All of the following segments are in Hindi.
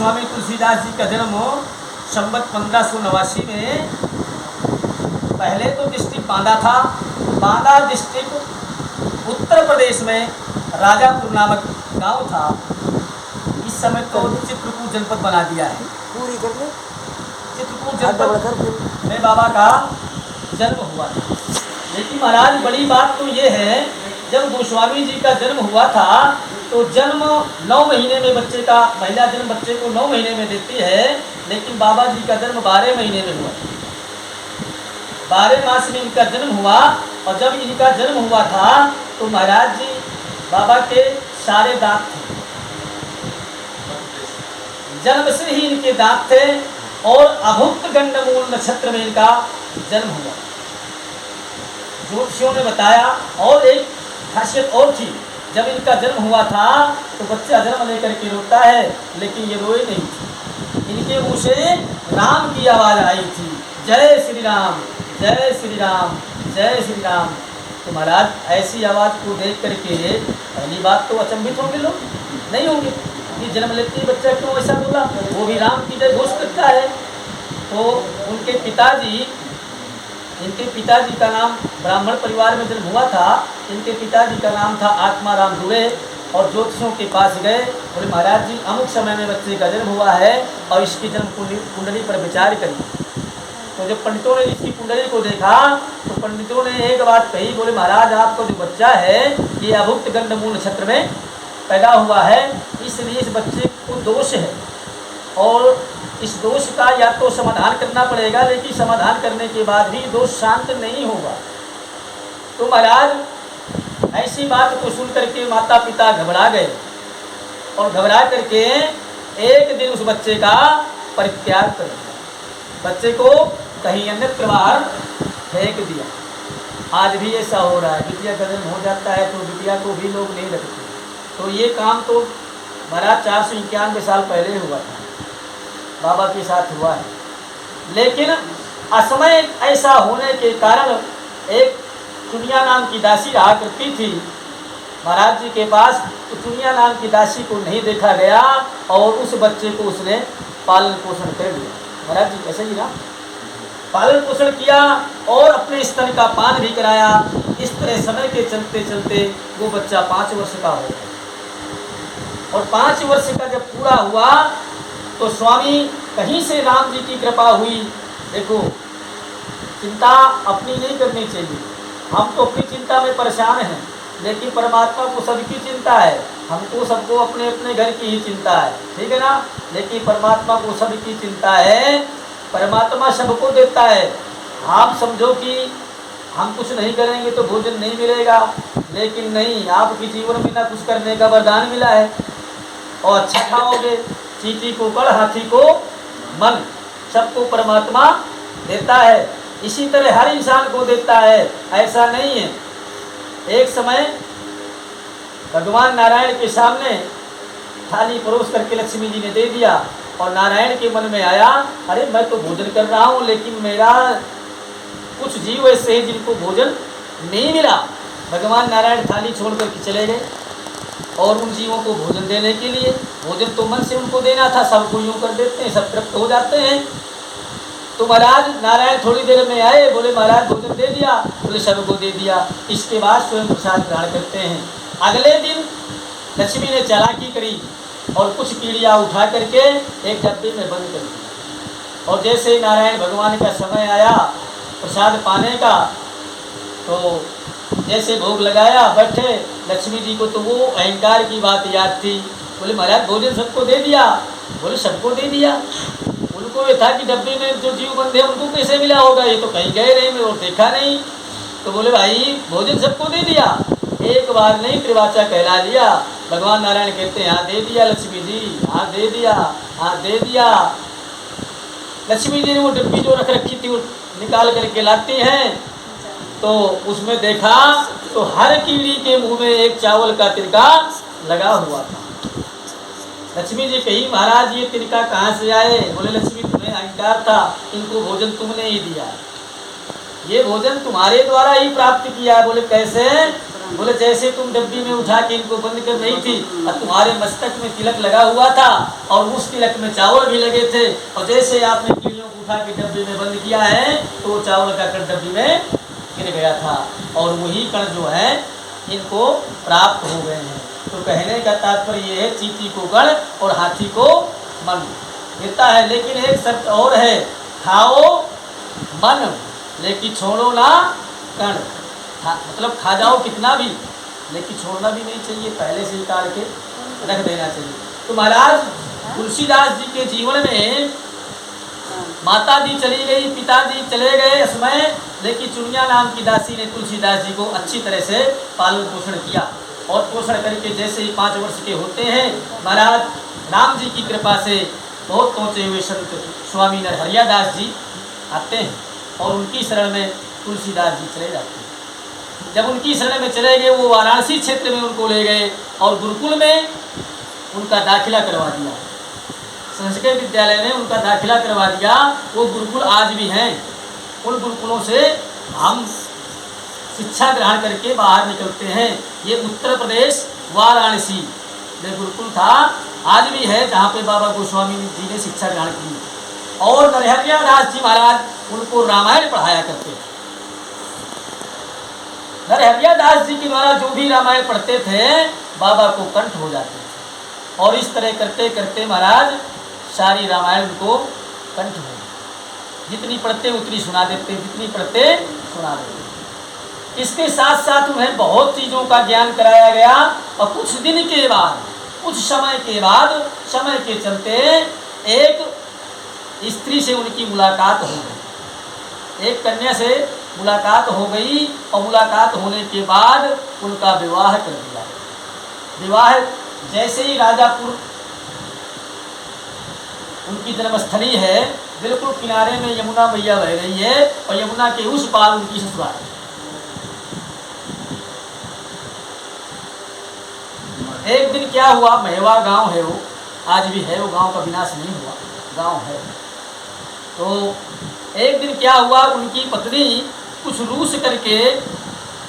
गोस्वामी तुलसीदास जी का जन्म संवत 1589 में, पहले तो डिस्ट्रिक्ट बांदा था। बांदा डिस्ट्रिक्ट उत्तर प्रदेश में राजापुर नामक गांव था। इस समय तो चित्रकूट जनपद बना दिया है। पूरी कर लो। चित्रकूट जनपद में बाबा का जन्म हुआ था। लेकिन महाराज बड़ी बात तो ये है, जब गोस्वामी जी का जन्म हुआ था तो जन्म 9 महीने में बच्चे का, महिला जन्म बच्चे को 9 महीने में देती है, लेकिन बाबा जी का जन्म 12 महीने में हुआ। 12 मास में इनका जन्म हुआ। और जब इनका जन्म हुआ था तो महाराज जी बाबा के सारे दांत थे, जन्म से ही इनके दांत थे। और अभुक्त गंडमूल नक्षत्र में इनका जन्म हुआ। ज्योतिषियों ने बताया। और एक खासियत और थी, जब इनका जन्म हुआ था तो बच्चा जन्म लेकर के रोता है, लेकिन ये रोए नहीं थे। इनके मुंह से राम की आवाज़ आई थी, जय श्री राम, जय श्री राम, जय श्री राम। तो महाराज ऐसी आवाज़ को देख करके पहली बात तो अचंभित होंगे लोग, नहीं होंगे कि जन्म लेते ही बच्चा क्यों ऐसा बोला, वो भी राम की जय घोष करता है। तो उनके पिताजी, इनके पिताजी का नाम, ब्राह्मण परिवार में जन्म हुआ था, इनके पिताजी का नाम था आत्माराम दुबे। और ज्योतिषियों के पास गए, बोले महाराज जी अमुक समय में बच्चे का जन्म हुआ है और इसकी जन्म कुंडली पर विचार करिए। तो जब पंडितों ने इसकी कुंडली को देखा तो पंडितों ने एक बात कही, बोले महाराज आपका जो बच्चा है ये अभुक्त गंडमूल नक्षत्र में पैदा हुआ है, इसलिए इस बच्चे को दोष है और इस दोष का या तो समाधान करना पड़ेगा, लेकिन समाधान करने के बाद भी दोष शांत नहीं होगा। तो महाराज ऐसी बात को सुन करके माता पिता घबरा गए और घबरा करके एक दिन उस बच्चे का परित्याग कर दिया, बच्चे को कहीं अन्यत्र बाहर फेंक दिया। आज भी ऐसा हो रहा है, बिटिया का जन्म हो जाता है तो बिटिया को भी लोग नहीं रखते। तो ये काम तो महाराज 491 साल पहले हुआ था, बाबा के साथ हुआ है। लेकिन असमय ऐसा होने के कारण एक चुनिया नाम की दासी रहा करती थी महाराज जी के पास। तो चुनिया नाम की दासी को नहीं देखा गया और उस बच्चे को उसने पालन पोषण कर दिया। महाराज जी ऐसे ही ना पालन पोषण किया और अपने स्तन का पान भी कराया। इस तरह समय के चलते चलते वो बच्चा 5 वर्ष का हो गया। और 5 वर्ष का जब पूरा हुआ तो स्वामी कहीं से राम जी की कृपा हुई। देखो चिंता अपनी नहीं करनी चाहिए, हम तो अपनी चिंता में परेशान हैं, लेकिन परमात्मा को सबकी चिंता है। हमको सबको अपने अपने घर की ही चिंता है, ठीक है ना, लेकिन परमात्मा को सबकी चिंता है। परमात्मा सबको देता है। आप समझो कि हम कुछ नहीं करेंगे तो भोजन नहीं मिलेगा, लेकिन नहीं, आपके जीवन में ना कुछ करने का वरदान मिला है और अच्छा खाओगे। चींटी को कड़, हाथी को मन, सबको परमात्मा देता है। इसी तरह हर इंसान को देता है, ऐसा नहीं है। एक समय भगवान नारायण के सामने थाली परोस करके लक्ष्मी जी ने दे दिया और नारायण के मन में आया, अरे मैं तो भोजन कर रहा हूँ लेकिन मेरा कुछ जीव ऐसे हैं जिनको भोजन नहीं मिला। भगवान नारायण थाली छोड़ करके चले गए और उन जीवों को भोजन देने के लिए, भोजन तो मन से उनको देना था, सबको यूँ कर देते हैं, सब तृप्त हो जाते हैं। तो महाराज नारायण थोड़ी देर में आए, बोले महाराज भोजन दे दिया, बोले सबको दे दिया। इसके बाद स्वयं प्रसाद ग्रहण करते हैं। अगले दिन लक्ष्मी ने चालाकी करी और कुछ कीड़ियाँ उठा करके एक डब्बे में बंद कर दी। और जैसे ही नारायण भगवान का समय आया प्रसाद पाने का, तो जैसे भोग लगाया बैठे, लक्ष्मी जी को तो वो अहंकार की बात याद थी। बोले महाराज भोजन सबको दे दिया, बोले सबको दे दिया। उनको ये था कि डब्बे में जो जीव बंधे उनको कैसे मिला होगा, ये तो कहीं गए नहीं और देखा नहीं। तो बोले भाई भोजन सबको दे दिया, एक बार नहीं त्रिवाचा कहला लिया। भगवान नारायण कहते हैं हाँ दे दिया लक्ष्मी जी, हाँ दे दिया, हाँ दे दिया। लक्ष्मी जी ने वो डब्बी जो रख रखी थी वो निकाल करके लाती हैं, तो उसमें देखा तो हर कीड़ी के मुंह में एक चावल का तिनका लगा हुआ था। लक्ष्मी जी कही महाराज ये तिनका कहाँ से आए? बोले लक्ष्मी तुम्हें अहंकार था, इनको भोजन तुमने ही दिया, ये भोजन तुम्हारे द्वारा ही प्राप्त किया है। बोले कैसे? बोले जैसे तुम डब्बी में उठा के इनको बंद कर रही थी और तुम्हारे मस्तक में तिलक लगा हुआ था और उस तिलक में चावल भी लगे थे, और जैसे आपने कीड़ियों को उठा के डब्बी में बंद किया है तो वो चावल का कण डब्बी में गिर गया था, और वही कण जो है इनको प्राप्त हो गए हैं। तो कहने का तात्पर्य ये है, चींटी को गण और हाथी को मन मिलता है, लेकिन एक शर्त और है, खाओ मन लेकिन छोड़ो ना कण। मतलब खा जाओ कितना भी, लेकिन छोड़ना भी नहीं चाहिए, पहले से ही काट के रख देना चाहिए। तो महाराज तुलसीदास जी के जीवन में माता जी चली गई, पिताजी चले गए समय, लेकिन चुनिया नाम की दासी ने तुलसीदास जी को अच्छी तरह से पालन पोषण किया, और पोषण करके जैसे ही 5 वर्ष के होते हैं, महाराज राम जी की कृपा से बहुत पहुँचे हुए संत स्वामी नरहरिया दास जी आते हैं और उनकी शरण में तुलसीदास जी चले जाते हैं। जब उनकी शरण में चले गए, वो वाराणसी क्षेत्र में उनको ले गए और गुरुकुल में उनका दाखिला करवा दिया, संस्कृत विद्यालय में उनका दाखिला करवा दिया। वो गुरुकुल आज भी हैं, उन गुरुकुलों से हम शिक्षा ग्रहण करके बाहर निकलते हैं। ये उत्तर प्रदेश वाराणसी में गुरुकुल था, आज भी है, जहाँ पे बाबा गोस्वामी जी ने शिक्षा ग्रहण की, और नरहरिया दास जी महाराज उनको रामायण पढ़ाया करते थे। नरहरिया दास जी के द्वारा जो भी रामायण पढ़ते थे बाबा को कंठ हो जाते थे, और इस तरह करते करते महाराज सारी रामायण उनको कंठ हो गई, जितनी पढ़ते उतनी सुना देते, जितनी पढ़ते सुना देते। इसके साथ साथ उन्हें बहुत चीज़ों का ज्ञान कराया गया, और कुछ दिन के बाद, कुछ समय के बाद, समय के चलते एक स्त्री से उनकी मुलाकात हो गई, एक कन्या से मुलाकात हो गई, और मुलाकात होने के बाद उनका विवाह कर दिया। विवाह जैसे ही राजापुर उनकी जन्मस्थली है, बिल्कुल किनारे में यमुना मैया बह रही है, और यमुना के उस पार उनकी ससुराल है। एक दिन क्या हुआ, महवा गांव है वो, आज भी है, वो गांव का विनाश नहीं हुआ, गांव है। तो एक दिन क्या हुआ, उनकी पत्नी कुछ रूस करके,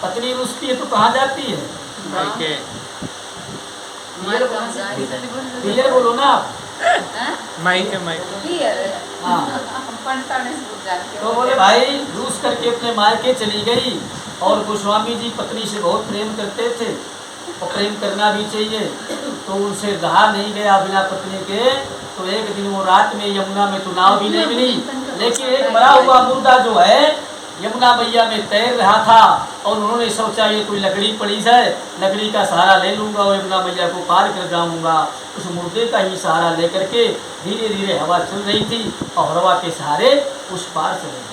पत्नी रूसती है तो कहाँ जाती है, क्लियर बोलो ना आप, माइक हाँ। तो बोले भाई रूस करके अपने मायके चली गई, और गोस्वामी जी पत्नी से बहुत प्रेम करते थे, और प्रेम करना भी चाहिए, तो उनसे रहा नहीं गया बिना पत्नी के। तो एक दिन वो रात में यमुना में तो नाव भी नहीं मिली, लेकिन एक मरा हुआ मुर्दा जो है यमुना मैया में तैर रहा था, और उन्होंने सोचा ये कोई लकड़ी पड़ी है, लकड़ी का सहारा ले लूँगा और यमुना मैया को पार कर जाऊँगा। उस मुर्दे का ही सहारा लेकर के धीरे धीरे हवा चल रही थी, और हवा के सहारे उस पार चले गए।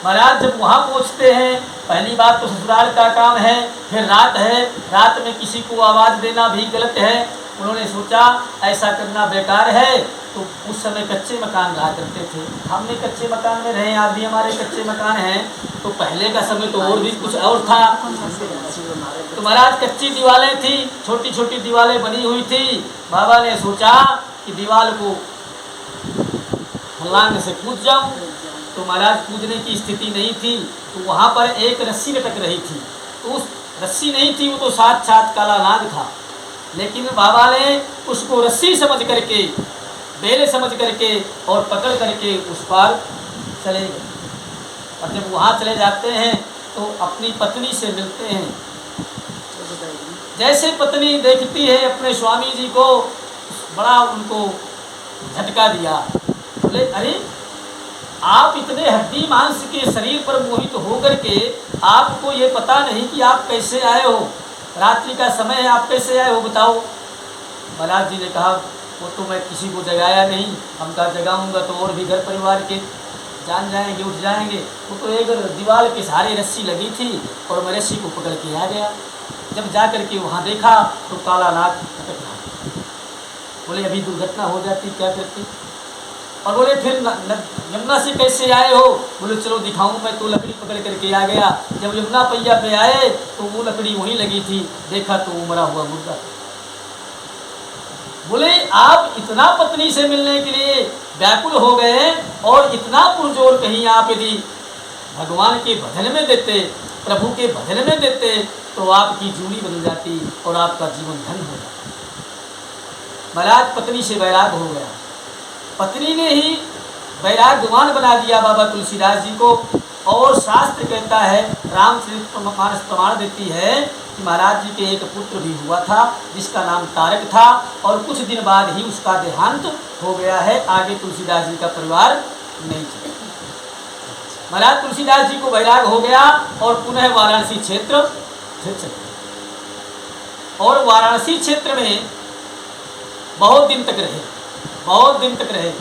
महाराज जब वहाँ पहुँचते हैं, पहली बात तो ससुराल का काम है, फिर रात है, रात में किसी को आवाज़ देना भी गलत है। उन्होंने सोचा ऐसा करना बेकार है, तो उस समय कच्चे मकान रहा करते थे, हमने कच्चे मकान में रहे, आज भी हमारे कच्चे मकान हैं। तो पहले का समय तो और भी कुछ और था। तो महाराज कच्ची दीवारें थी, छोटी छोटी दीवारें बनी हुई थी। बाबा ने सोचा कि दीवार को छलांग से कूद जाऊं, तो महाराज कूदने की स्थिति नहीं थी। तो वहाँ पर एक रस्सी लटक रही थी, तो उस रस्सी नहीं थी, वो तो साक्षात काला नाग था, लेकिन बाबा ने उसको रस्सी समझ करके, बेले समझ करके और पकड़ करके उस पार चले गए। और जब वहाँ चले जाते हैं तो अपनी पत्नी से मिलते हैं। जैसे पत्नी देखती है अपने स्वामी जी को, बड़ा उनको झटका दिया। बोले अरे आप इतने हड्डी मांस के शरीर पर मोहित होकर के आपको ये पता नहीं कि आप कैसे आए हो, रात्रि का समय है, आप कैसे आए हो बताओ। महाराज जी ने कहा वो तो मैं किसी को जगाया नहीं, हम कहा जगाऊंगा तो और भी घर परिवार के जान जाएंगे, उठ जाएंगे। वो तो एक दीवार के सहारे रस्सी लगी थी और मैं रस्सी को पकड़ के आ गया। जब जा कर के वहाँ देखा तो काला नाग अटक रहा। बोले अभी दुर्घटना हो जाती क्या करती। और बोले फिर यमुना से कैसे आए हो। बोले चलो दिखाऊं, मैं तो लकड़ी पकड़ करके आ गया। जब यमुना पैया पे आए तो वो लकड़ी वहीं लगी थी, देखा तो वो मरा हुआ मुर्दा। बोले आप इतना पत्नी से मिलने के लिए व्याकुल हो गए और इतना पुरजोर कहीं आप यदि भगवान के भजन में देते प्रभु के भजन में देते तो आपकी जूड़ी बदल जाती और आपका जीवन धन हो जाता। महाराज पत्नी से वैराग हो गया, पत्नी ने ही वैराग्यवान बना दिया बाबा तुलसीदास जी को। और शास्त्र कहता है, रामचरितमानस प्रमाण देती है कि महाराज जी के एक पुत्र भी हुआ था जिसका नाम तारक था, और कुछ दिन बाद ही उसका देहांत हो गया है। आगे तुलसीदास जी का परिवार नहीं चला। महाराज तुलसीदास जी को वैराग हो गया और पुनः वाराणसी क्षेत्र चले। और वाराणसी क्षेत्र में बहुत दिन तक रहे, बहुत दिन तक रहे।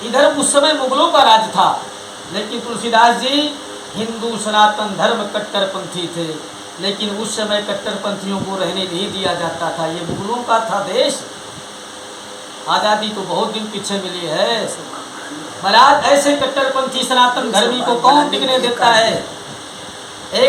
इधर उस समय मुगलों का राज था, लेकिन तुलसीदास जी हिंदू सनातन धर्म कट्टरपंथी थे। लेकिन उस समय कट्टरपंथियों को रहने नहीं दिया जाता था, ये मुगलों का था देश। आज़ादी तो बहुत दिन पीछे मिली है। महाराज ऐसे कट्टरपंथी सनातन धर्मी को कौन टिकने देता है। एक